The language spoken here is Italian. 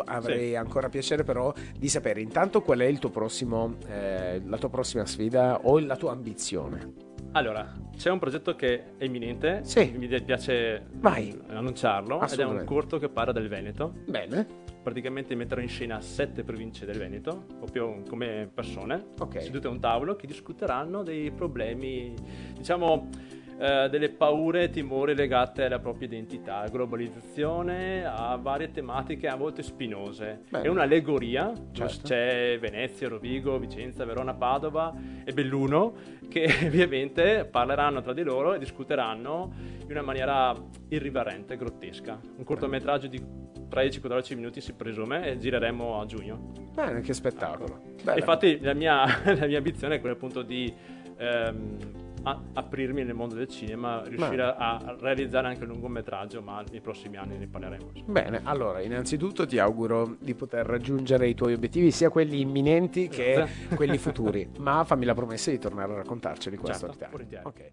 avrei ancora piacere però di sapere intanto qual è il tuo prossimo, la tua prossima sfida o la tua ambizione. Allora, c'è un progetto che è imminente, Sì. mi piace Vai. annunciarlo, ed è un Assolutamente. corto che parla del Veneto. Bene. Praticamente metterò in scena 7 province del Veneto, proprio come persone, Ok. sedute a un tavolo, che discuteranno dei problemi, diciamo, delle paure e timori legate alla propria identità, globalizzazione, a varie tematiche a volte spinose. Bene. È un'allegoria, Certo. c'è Venezia, Rovigo, Vicenza, Verona, Padova e Belluno, che ovviamente parleranno tra di loro e discuteranno in una maniera irriverente, grottesca. Un cortometraggio di 13-14 minuti si presume, e gireremo a giugno. Bene, che spettacolo. E Bene. infatti la mia ambizione è quella appunto di aprirmi nel mondo del cinema, riuscire a realizzare anche un lungometraggio, ma nei prossimi anni ne parleremo. Bene, allora innanzitutto ti auguro di poter raggiungere i tuoi obiettivi, sia quelli imminenti che quelli futuri, ma fammi la promessa di tornare a raccontarceli questo Certo, volentieri. Ok.